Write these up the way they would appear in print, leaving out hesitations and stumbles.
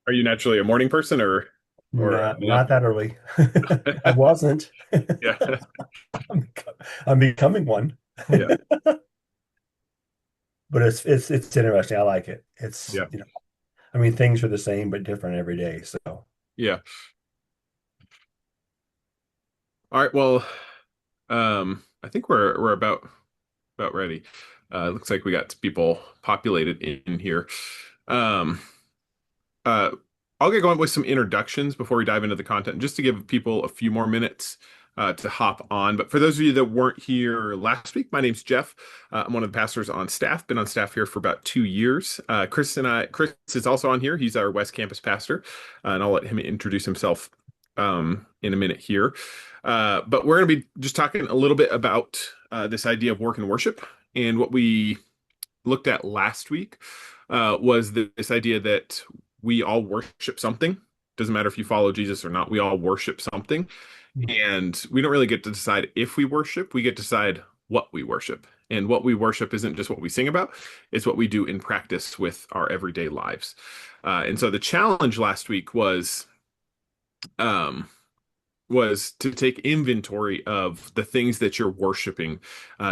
Are you naturally a morning person or Not that early. I wasn't. yeah. I'm, I'm becoming one. Yeah. But it's interesting. I like it. Yeah. I mean, things are the same but different every day. So Yeah. All right. Well, I think we're about ready. Looks like we got people populated in here. Um, uh, I'll get going with some introductions before we dive into the content, just to give people a few more minutes to hop on. But for those of you that weren't here last week, my name's Jeff. I'm one of the pastors on staff. Been on staff here for about 2 years. Chris is also on here. He's our West Campus pastor, and I'll let him introduce himself in a minute here. But we're going to be just talking a little bit about this idea of work and worship, and what we looked at last week was this idea that we all worship something. Doesn't matter if you follow Jesus or not, we all worship something. And we don't really get to decide if we worship, we get to decide what we worship. And what we worship isn't just what we sing about, it's what we do in practice with our everyday lives. And so the challenge last week um, was to take inventory of the things that you're worshiping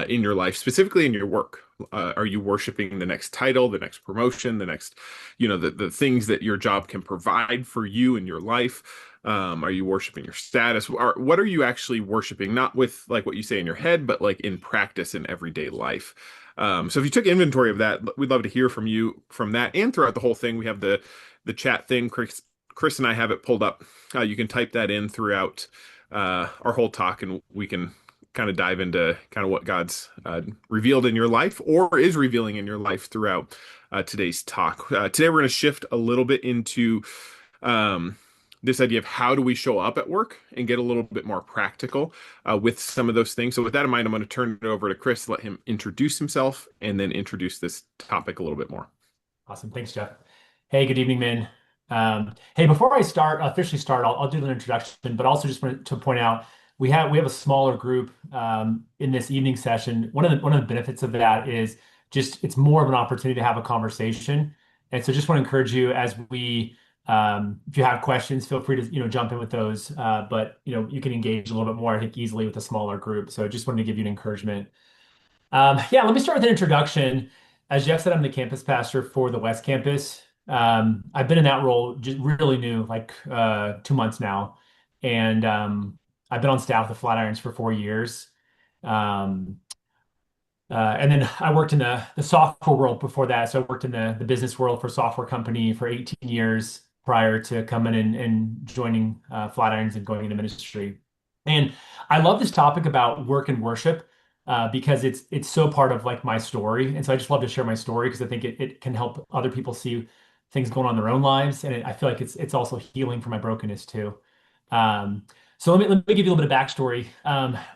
in your life, specifically in your work. Are you worshiping the next title, the next promotion, the next, the things that your job can provide for you in your life? Are you worshiping your status? What are you actually worshiping? Not with like what you say in your head, but like in practice in everyday life. So if you took inventory of that, we'd love to hear from you from that. And throughout the whole thing, we have the chat thing. Chris and I have it pulled up. You can type that in throughout our whole talk, and we can kind of dive into kind of what God's revealed in your life or is revealing in your life throughout today's talk. Today, we're going to shift a little bit into um, this idea of how do we show up at work and get a little bit more practical with some of those things. So, with that in mind, I'm going to turn it over to Chris, let him introduce himself, and then introduce this topic a little bit more. Awesome. Thanks, Jeff. Hey, good evening, man. Hey, before I officially start, I'll do an introduction, but also just wanted to point out we have a smaller group in this evening session. One of the benefits of that is just it's more of an opportunity to have a conversation. And so just want to encourage you as we if you have questions, feel free to jump in with those. But you can engage a little bit more, I think, easily with a smaller group. So just wanted to give you an encouragement. Yeah, let me start with an introduction. As Jeff said, I'm the campus pastor for the West Campus. I've been in that role just really new, like 2 months now, and I've been on staff with the Flatirons for 4 years. Um, and then I worked in the software world before that. So I worked in the business world for a software company for 18 years prior to coming in and joining Flatirons and going into ministry. And I love this topic about work and worship because it's so part of like my story. And so I just love to share my story because I think it can help other people see things going on in their own lives. And I feel like it's also healing for my brokenness too. Um, so let me give you a little bit of backstory.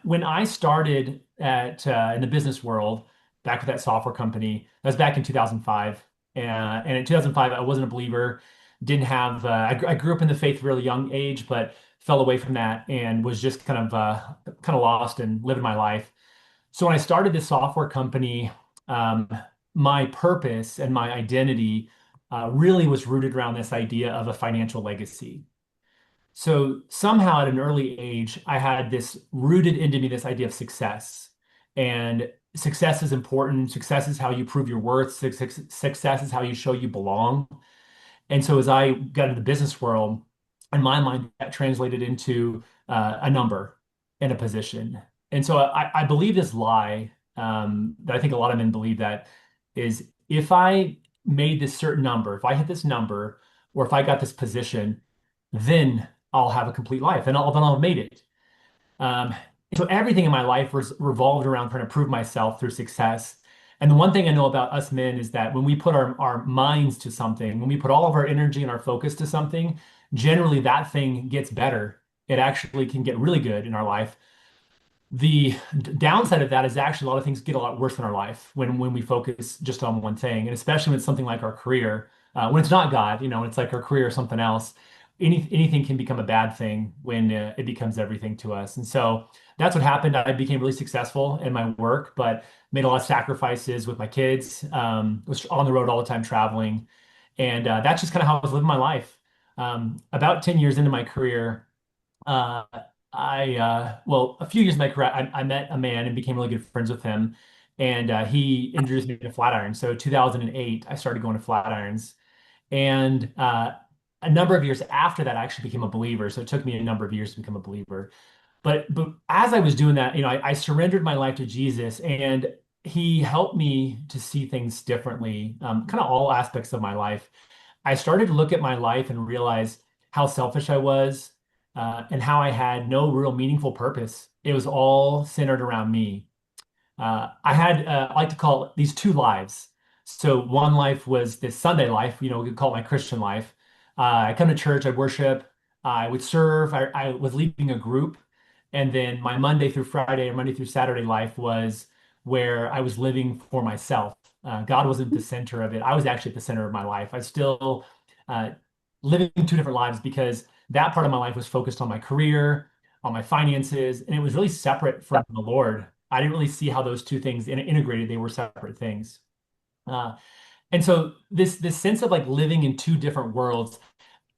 When I started in the business world, back with that software company, that was back in 2005. And in 2005, I wasn't a believer. Didn't have. I grew up in the faith at a really young age, but fell away from that and was just kind of lost and living my life. So when I started this software company, um, my purpose and my identity really was rooted around this idea of a financial legacy. So somehow at an early age, I had this rooted into me this idea of success. And success is important. Success is how you prove your worth. Success is how you show you belong. And so as I got into the business world, in my mind, that translated into a number and a position. And so I believe this lie that I think a lot of men believe that is if I made this certain number, if I hit this number, or if I got this position, then I'll have a complete life and then I'll have made it. Um, so everything in my life was revolved around trying to prove myself through success. And the one thing I know about us men is that when we put our minds to something, when we put all of our energy and our focus to something, generally that thing gets better. It actually can get really good in our life. The downside of that is actually a lot of things get a lot worse in our life when we focus just on one thing, and especially when it's something like our career. When it's not God, it's like our career or something else. Anything can become a bad thing when it becomes everything to us. And so that's what happened. I became really successful in my work, but made a lot of sacrifices with my kids. Was on the road all the time traveling. And that's just kind of how I was living my life. About 10 years into my career, uh, well, a few years in my career, I met a man and became really good friends with him. And he introduced me to flat irons. So 2008, I started going to flat irons. And a number of years after that, I actually became a believer. So it took me a number of years to become a believer. But as I was doing that, I surrendered my life to Jesus, and he helped me to see things differently, kind of all aspects of my life. I started to look at my life and realize how selfish I was, and how I had no real meaningful purpose. It was all centered around me. I had, I like to call it these two lives. So one life was this Sunday life, we could call it my Christian life. I come to church, I worship, I would serve, I was leading a group. And then my Monday through Friday or Monday through Saturday life was where I was living for myself. God wasn't the center of it. I was actually at the center of my life. I was still uh, living two different lives because that part of my life was focused on my career, on my finances, and it was really separate from the Lord. I didn't really see how those two things integrated. They were separate things. Uh, and so this sense of like living in two different worlds,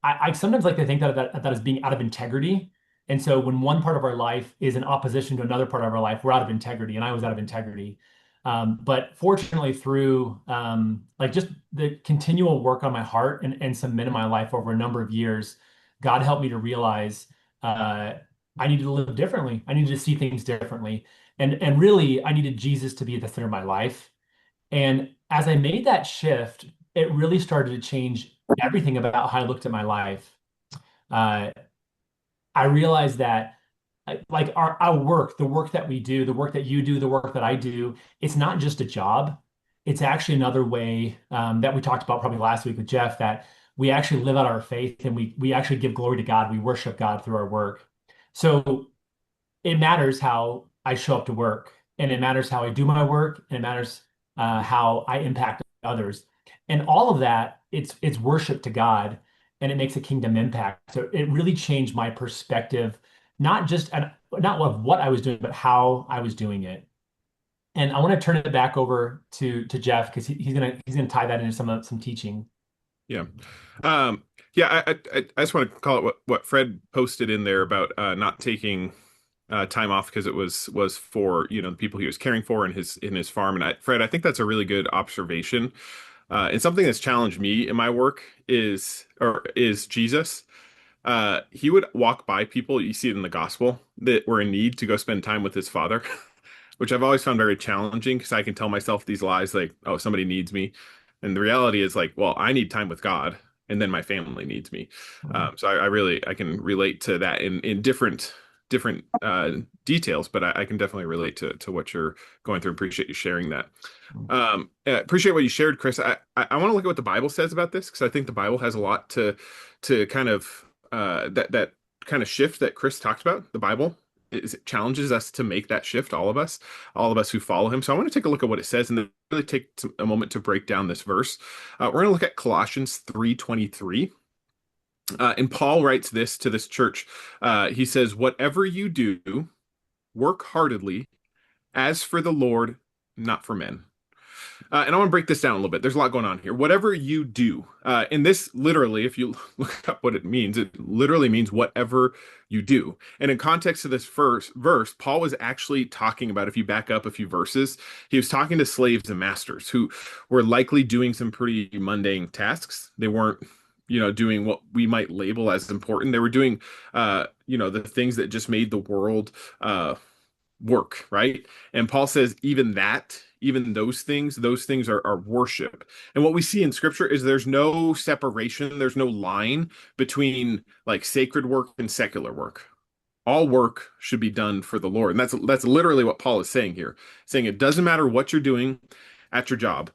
I sometimes like to think that as being out of integrity. And so when one part of our life is in opposition to another part of our life, we're out of integrity, and I was out of integrity. But fortunately, through like just the continual work on my heart and some men in my life over a number of years, God helped me to realize uh, I needed to live differently. I needed to see things differently, and really, I needed Jesus to be at the center of my life. And as I made that shift, it really started to change everything about how I looked at my life. Uh, I realized that like our work, the work that we do, the work that you do, the work that I do, it's not just a job. It's actually another way that we talked about probably last week with Jeff, that we actually live out our faith and we actually give glory to God. We worship God through our work. So it matters how I show up to work, and it matters how I do my work, and it matters how I impact others. And all of that, it's worship to God, and it makes a kingdom impact. So it really changed my perspective, not just and not of what I was doing, but how I was doing it. And I want to turn it back over to Jeff because he's gonna tie that into some teaching. Yeah. Um, yeah, I just want to call it what Fred posted in there about not taking time off because it was for, the people he was caring for in his farm. And Fred, I think that's a really good observation. And something that's challenged me in my work is Jesus. He would walk by people, you see it in the gospel, that were in need to go spend time with his father, which I've always found very challenging because I can tell myself these lies like, oh, somebody needs me. And the reality is like, well, I need time with God, and then my family needs me. So I really I can relate to that in different details, but I can definitely relate to what you're going through. Appreciate you sharing that. Appreciate what you shared, Chris. I want to look at what the Bible says about this because I think the Bible has a lot to kind of that kind of shift that Chris talked about. The Bible it challenges us to make that shift, all of us who follow him. So I want to take a look at what it says and then really take a moment to break down this verse. We're going to look at Colossians 3:23. And Paul writes this to this church. He says, "Whatever you do, work heartedly as for the Lord, not for men." And I want to break this down a little bit. There's a lot going on here. Whatever you do, and this literally, if you look up what it literally means whatever you do. And in context of this first verse, Paul was actually talking about, if you back up a few verses, he was talking to slaves and masters who were likely doing some pretty mundane tasks. They weren't, doing what we might label as important. They were doing, the things that just made the world, work, right? And Paul says even those things are worship. And what we see in scripture is there's no separation, there's no line between like sacred work and secular work. All work should be done for the Lord. And that's literally what Paul is saying here, saying it doesn't matter what you're doing at your job.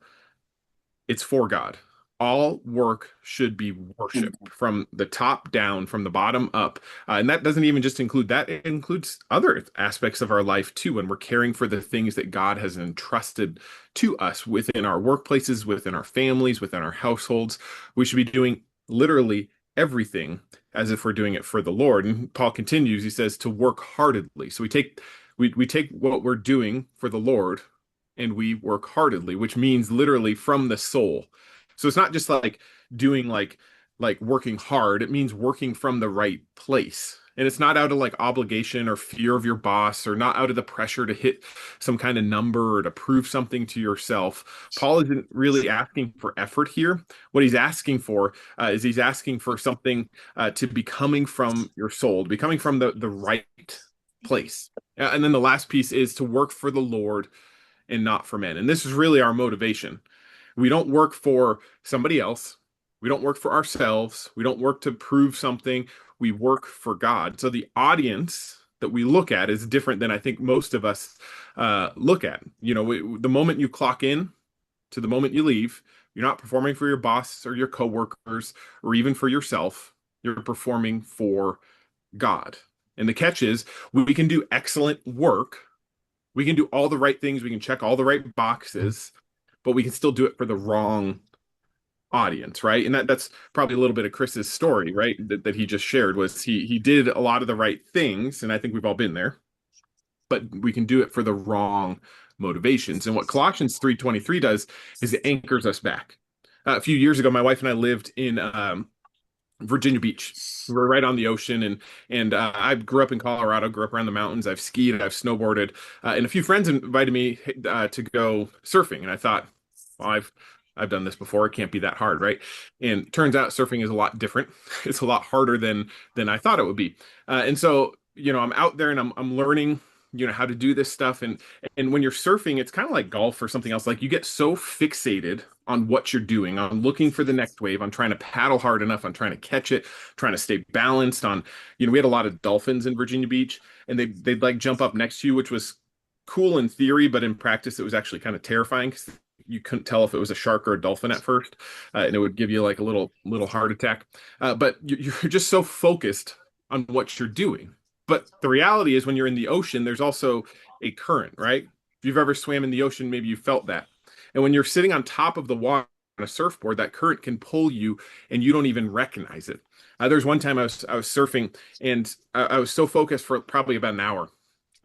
It's for God. All work should be worship from the top down, from the bottom up. And that doesn't even just include that, it includes other aspects of our life too. When we're caring for the things that God has entrusted to us within our workplaces, within our families, within our households, we should be doing literally everything as if we're doing it for the Lord. And Paul continues, he says, to work heartedly. So we take what we're doing for the Lord and we work heartedly, which means literally from the soul. So it's not just like doing like working hard. It means working from the right place. And it's not out of like obligation or fear of your boss or not out of the pressure to hit some kind of number or to prove something to yourself. Paul isn't really asking for effort here. What he's asking for is he's asking for something to be coming from your soul, to be coming from the right place. And then the last piece is to work for the Lord and not for men. And this is really our motivation. We don't work for somebody else. We don't work for ourselves. We don't work to prove something. We work for God. So the audience that we look at is different than I think most of us look at. The moment you clock in to the moment you leave, you're not performing for your boss or your coworkers or even for yourself. You're performing for God. And the catch is we can do excellent work. We can do all the right things. We can check all the right boxes, but we can still do it for the wrong audience, right? And that's probably a little bit of Chris's story, right? That he just shared was he did a lot of the right things, and I think we've all been there, but we can do it for the wrong motivations. And what Colossians 3:23 does is it anchors us back. A few years ago, my wife and I lived in Virginia Beach. We're right on the ocean, and I grew up in Colorado, grew up around the mountains. I've skied, I've snowboarded, and a few friends invited me to go surfing. And I thought, well, I've done this before. It can't be that hard, right? And turns out surfing is a lot different. It's a lot harder than I thought it would be. And so, I'm out there and I'm learning, how to do this stuff. And when you're surfing, it's kind of like golf or something else. Like you get so fixated on what you're doing, on looking for the next wave, on trying to paddle hard enough, on trying to catch it, trying to stay balanced. We had a lot of dolphins in Virginia Beach, and they'd like jump up next to you, which was cool in theory, but in practice, it was actually kind of terrifying because you couldn't tell if it was a shark or a dolphin at first, and it would give you like a little heart attack. But you're just so focused on what you're doing. But the reality is, when you're in the ocean, there's also a current, right? If you've ever swam in the ocean, maybe you felt that. And when you're sitting on top of the water on a surfboard, that current can pull you and you don't even recognize it. There's one time I was surfing and I was so focused for probably about an hour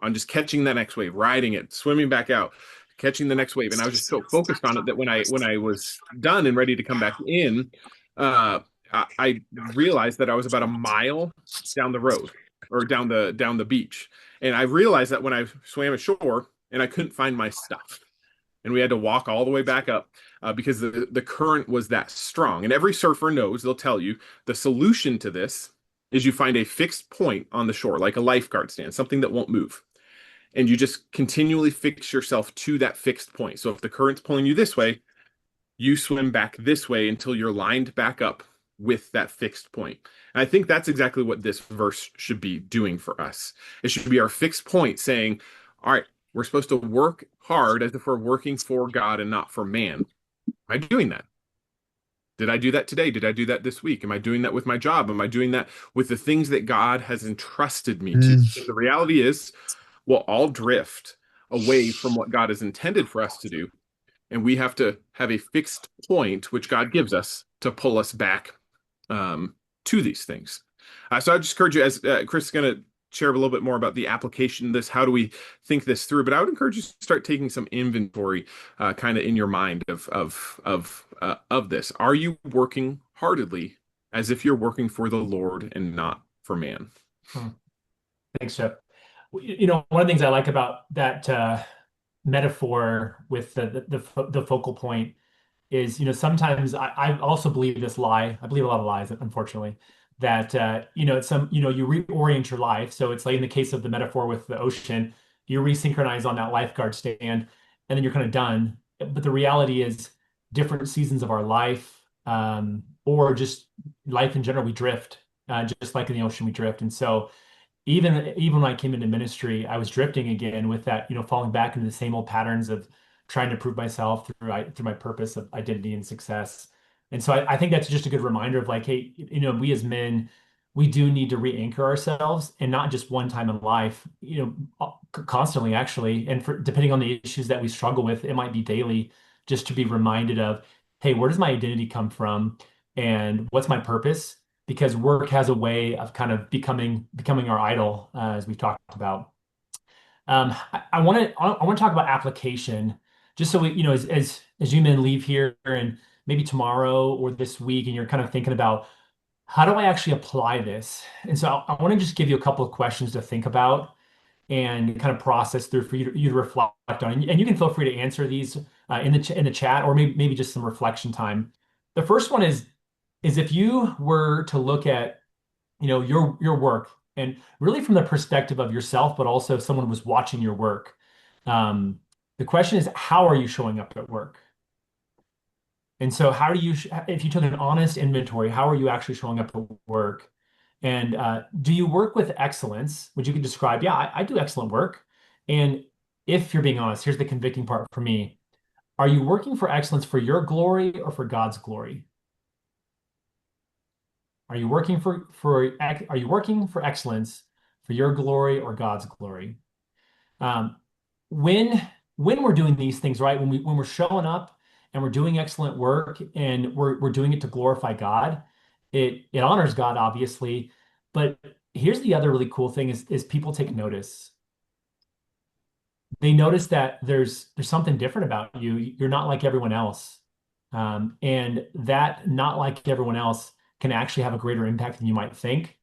on just catching that next wave, riding it, swimming back out, catching the next wave, and I was just so focused on it that when I was done and ready to come back in, uh, I realized that I was about a mile down the road or down the beach, and I realized that when I swam ashore and I couldn't find my stuff and we had to walk all the way back up because the current was that strong. And every surfer knows, they'll tell you, the solution to this is you find a fixed point on the shore, like a lifeguard stand, something that won't move. And you just continually fix yourself to that fixed point. So if the current's pulling you this way, you swim back this way until you're lined back up with that fixed point. And I think that's exactly what this verse should be doing for us. It should be our fixed point saying, all right, we're supposed to work hard as if we're working for God and not for man. Am I doing that? Did I do that today? Did I do that this week? Am I doing that with my job? Am I doing that with the things that God has entrusted me to? Mm. The reality is, we'll all drift away from what God has intended for us to do. And we have to have a fixed point, which God gives us, to pull us back to these things. So I just encourage you, as Chris is going to share a little bit more about the application of this, how do we think this through? But I would encourage you to start taking some inventory, kind of in your mind of this. Are you working heartedly as if you're working for the Lord and not for man? Hmm. Thanks, Jeff. One of the things I like about that metaphor with the focal point is, sometimes I also believe this lie. I believe a lot of lies, unfortunately, that you reorient your life. So it's like in the case of the metaphor with the ocean, you resynchronize on that lifeguard stand, and then you're kind of done. But the reality is, different seasons of our life, or just life in general, we drift, just like in the ocean, we drift. And so even when I came into ministry, I was drifting again with that, falling back into the same old patterns of trying to prove myself through my purpose of identity and success. And so I think that's just a good reminder of like, hey, we as men, we do need to re-anchor ourselves, and not just one time in life, constantly actually. And for depending on the issues that we struggle with, it might be daily, just to be reminded of, hey, where does my identity come from, and what's my purpose? Because work has a way of kind of becoming our idol, as we've talked about. I want to talk about application, just so we, as you men leave here and maybe tomorrow or this week, and you're kind of thinking about how do I actually apply this? And so I want to just give you a couple of questions to think about and kind of process through for you to reflect on. And you can feel free to answer these in the chat, or maybe just some reflection time. The first one is if you were to look at your work and really from the perspective of yourself, but also if someone was watching your work. Um, the question is, how are you showing up at work? And so, how do you, if you took an honest inventory, how are you actually showing up at work? And do you work with excellence? Which you could describe, yeah, I do excellent work. And if you're being honest, here's the convicting part for me. Are you working for excellence for your glory or for God's glory? Are you working are you working for excellence for your glory or God's glory? Um, when when we're doing these things, right? When we're showing up and we're doing excellent work and we're doing it to glorify God, it honors God, obviously. But here's the other really cool thing is people take notice. They notice that there's something different about you. You're not like everyone else. And that not like everyone else can actually have a greater impact than you might think.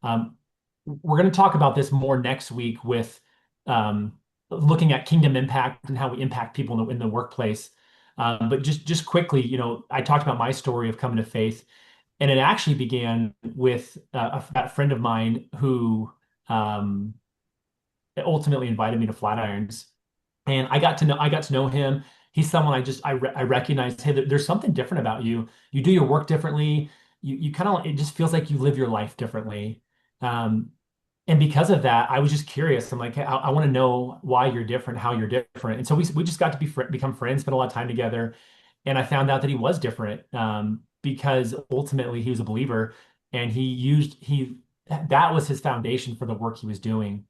Um, we're going to talk about this more next week with um, looking at kingdom impact and how we impact people in the workplace. But just quickly, I talked about my story of coming to faith, and it actually began with a friend of mine who um, ultimately invited me to Flatirons, and I got to know him. He's someone I recognize. Hey, there's something different about you. You do your work differently. You kind of it just feels like you live your life differently. Um, and because of that, I was just curious. I'm like, hey, I want to know why you're different, how you're different. And so we just got to become friends, spend a lot of time together. And I found out that he was different because ultimately he was a believer, and he that was his foundation for the work he was doing.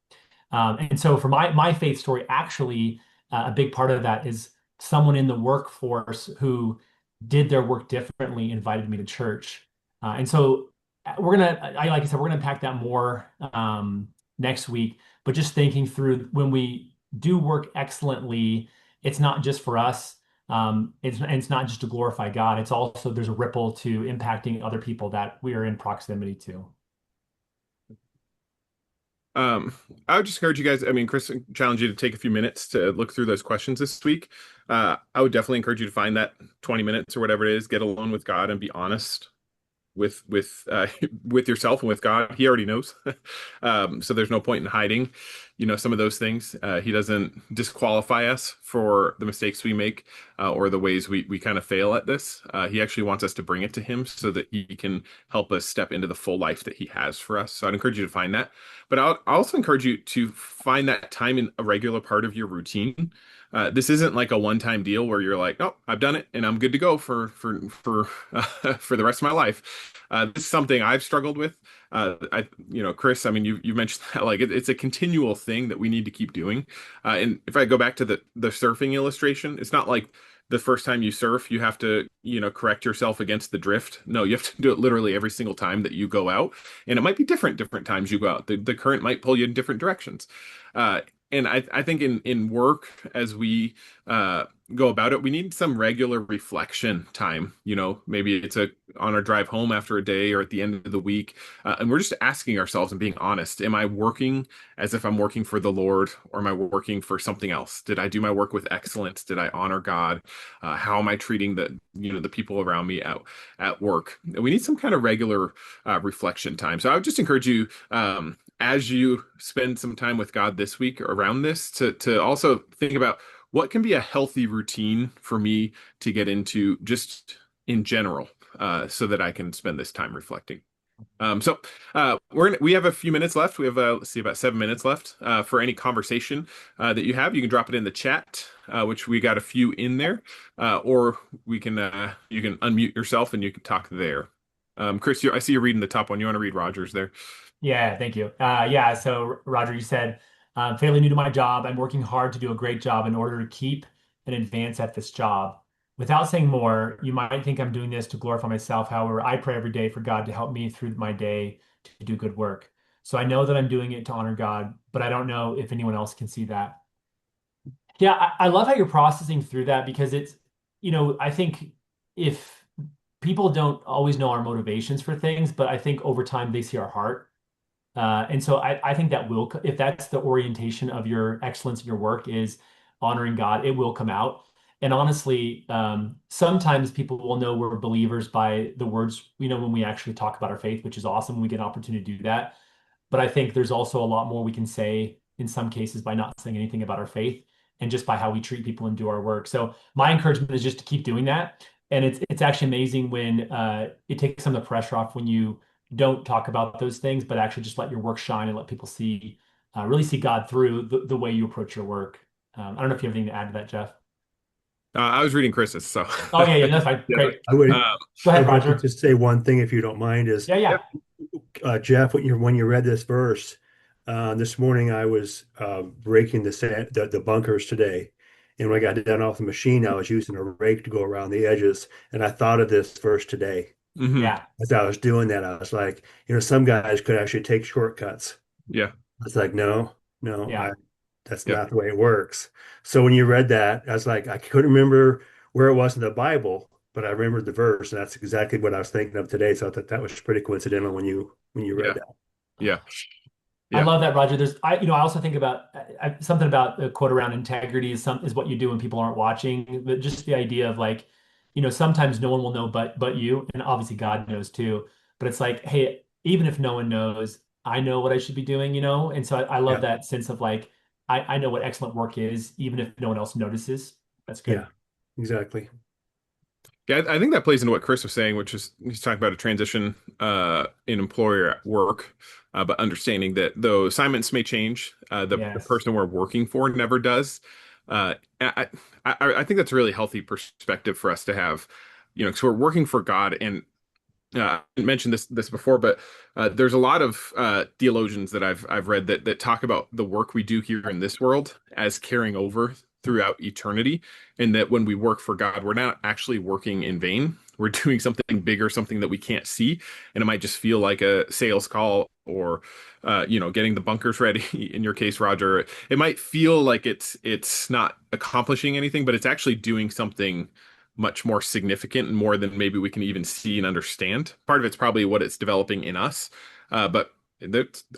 And so for my faith story, actually, a big part of that is someone in the workforce who did their work differently invited me to church. And so like I said, we're gonna unpack that more next week. But just thinking through when we do work excellently, it's not just for us. It's not just to glorify God. It's also there's a ripple to impacting other people that we are in proximity to. Um, I would just encourage you guys. I mean, Chris challenge you to take a few minutes to look through those questions this week. I would definitely encourage you to find that 20 minutes or whatever it is, get alone with God and be honest with with yourself and with God. He already knows. So there's no point in hiding, some of those things. He doesn't disqualify us for the mistakes we make or the ways we kind of fail at this. He actually wants us to bring it to him so that he can help us step into the full life that he has for us. So I'd encourage you to find that. But I'll also encourage you to find that time in a regular part of your routine. This isn't like a one-time deal where you're like, "Oh, I've done it and I'm good to go for for the rest of my life." This is something I've struggled with. Chris, I mean, you mentioned that like it's a continual thing that we need to keep doing. And if I go back to the surfing illustration, it's not like the first time you surf, you have to, correct yourself against the drift. No, you have to do it literally every single time that you go out, and it might be different times you go out. The current might pull you in different directions. Uh, and I think in work as we go about it, we need some regular reflection time. Maybe it's on our drive home after a day or at the end of the week, and we're just asking ourselves and being honest: Am I working as if I'm working for the Lord, or am I working for something else? Did I do my work with excellence? Did I honor God? How am I treating the people around me at work? We need some kind of regular reflection time. So I would just encourage you. As you spend some time with God this week around this, to also think about what can be a healthy routine for me to get into just in general, so that I can spend this time reflecting. We have a few minutes left. We have let's see, about 7 minutes left for any conversation that you have. You can drop it in the chat, which we got a few in there, or you can unmute yourself and you can talk there. Chris, I see you're reading the top one. You want to read Rogers there? Yeah, thank you. Yeah, so Roger, you said, fairly new to my job. I'm working hard to do a great job in order to keep and advance at this job. Without saying more, you might think I'm doing this to glorify myself. However, I pray every day for God to help me through my day to do good work. So I know that I'm doing it to honor God, but I don't know if anyone else can see that. Yeah, I love how you're processing through that because I think if people don't always know our motivations for things, but I think over time they see our heart. And so I think that will, if that's the orientation of your excellence in your work is honoring God, it will come out. And honestly, sometimes people will know we're believers by the words, when we actually talk about our faith, which is awesome. We get an opportunity to do that. But I think there's also a lot more we can say in some cases by not saying anything about our faith and just by how we treat people and do our work. So my encouragement is just to keep doing that. And it's actually amazing when it takes some of the pressure off when you don't talk about those things, but actually just let your work shine and let people see, really see God through the way you approach your work. I don't know if you have anything to add to that, Jeff. I was reading Chris's, so Oh yeah, yeah, that's fine. yeah. Great. I would Um, Go I ahead, would like to Roger. just say one thing, if you don't mind, is Yeah, yeah. yeah, Jeff, when you read this verse this morning, I was raking the bunkers today, and when I got done off the machine, I was using a rake to go around the edges, and I thought of this verse today. Hmm. yeah, As I was doing that, I was like, some guys could actually take shortcuts. Yeah. I was like, no, no, yeah. that's Yeah. not the way it works. So when you read that, I was like, I couldn't remember where it was in the Bible, but I remembered the verse, and that's exactly what I was thinking of today. So I thought that was pretty coincidental when you read Yeah. that. Yeah. I Yeah. love that, Roger. I also think about something about the quote around integrity is what you do when people aren't watching. But just the idea of like, sometimes no one will know but you, and obviously God knows too. But it's like, hey, even if no one knows, I know what I should be doing, And so I love Yeah, that sense of like, I know what excellent work is, even if no one else notices. That's yeah, good. exactly. Yeah, I think that plays into what Chris was saying, which is he's talking about a transition in employer work, but understanding that though assignments may change, the Yes. person we're working for never does. Uh, I think that's a really healthy perspective for us to have, because we're working for God, and I mentioned this before, but there's a lot of theologians that I've read that talk about the work we do here in this world as carrying over throughout eternity, and that when we work for God, we're not actually working in vain. We're doing something bigger, something that we can't see, and it might just feel like a sales call or getting the bunkers ready. In your case, Roger, it might feel like it's not accomplishing anything, but it's actually doing something much more significant and more than maybe we can even see and understand. Part of it's probably what it's developing in us, but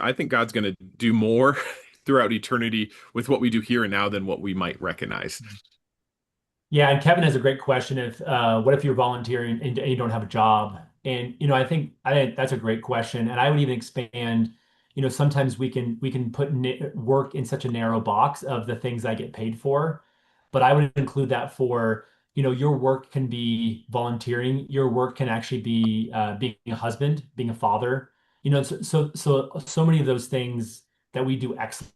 I think God's going to do more throughout eternity with what we do here and now than what we might recognize. Yeah, and Kevin has a great question. If what if you're volunteering and you don't have a job? And I think that's a great question. And I would even expand. Sometimes we can put work in such a narrow box of the things I get paid for, but I would include that for your work can be volunteering. Your work can actually be being a husband, being a father. So many of those things that we do excellent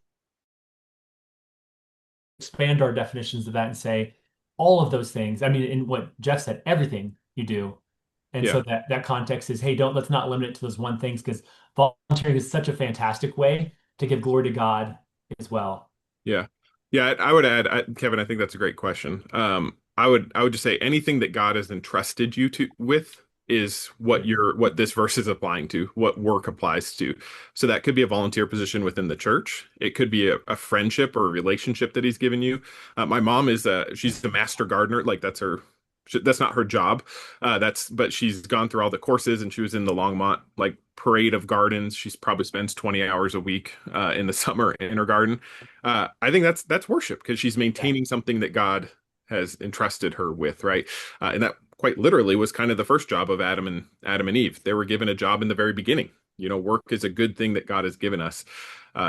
expand our definitions of that and say all of those things. I mean, in what Jeff said, everything you do. And Yeah. so that context is, hey, let's not limit it to those one things because volunteering is such a fantastic way to give glory to God as well. Yeah. Yeah, I would add, Kevin, I think that's a greght question. I would just say anything that God has entrusted you to with is what this verse is applying to, what work applies to. So that could be a volunteer position within the church. It could be a friendship or a relationship that he's given you. My mom she's the master gardener, like that's not her job. But she's gone through all the courses and she was in the Longmont like parade of gardens. She's probably spends 20 hours a week in the summer in her garden. I think that's worship because she's Yeah. maintaining something that God has entrusted her with, right? And that quite literally was kind of the first job of Adam and Eve. They were given a job in the very beginning. Work is a good thing that God has given us.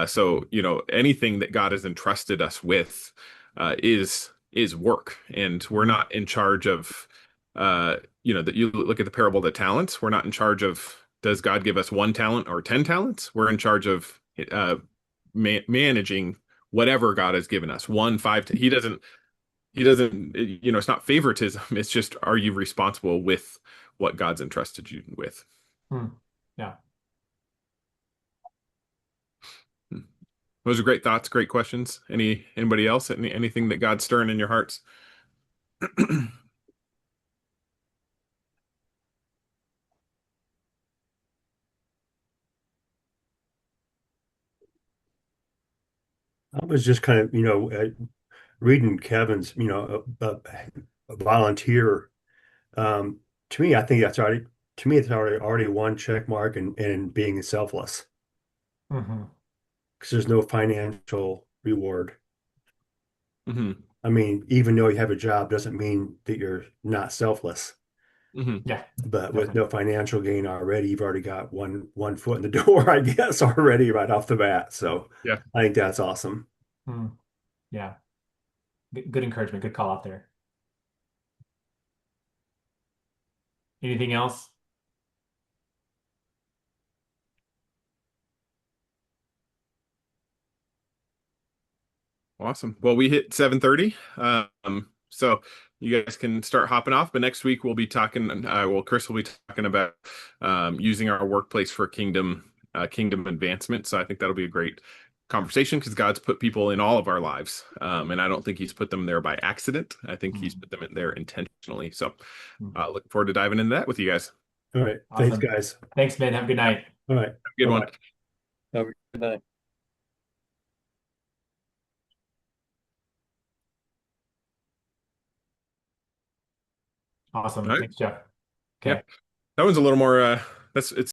So anything that God has entrusted us with is work, and we're Mhm. not in charge of. That you look at the parable of the talents. We're not in charge of does God give us one talent or 10 talents? We're in charge of managing whatever God has given us. One, five. He doesn't. It's not favoritism. It's just are you responsible with what God's entrusted you with? Hmm. Yeah. Hmm. Those are great thoughts, great questions. Anybody else? Anything that God's stirring in your hearts? I was just kind of, reading Kevin's, a volunteer. Um, to me, I think that's already to me it's already one check mark and being selfless Hmm. because there's no financial reward. Hmm. I mean, even though you have a job doesn't mean that you're not selfless. Hmm. Yeah, But with definitely. no financial gain already, you've already got one foot in the door, I guess, already right off the bat. So Yeah. I think that's awesome. Mm, yeah, good encouragement. Good call out there. Anything else? Awesome. Well, we hit 7:30. So you guys can start hopping off, but next week we'll be talking, well, Chris will be talking about using our workplace for kingdom advancement. So I think that'll be a great conversation because God's put people in all of our lives. And I don't think he's put them there by accident. I think he's Mm, put them in there intentionally. So mm. looking forward to diving into that with you guys. All right. Thanks, Awesome. guys. Thanks, man. Have a good Yep. night. All right. Have a good one. Bye-bye. Have a good night. All Awesome. right. Thanks, Jeff. Yep. Okay. That one's a little more, it's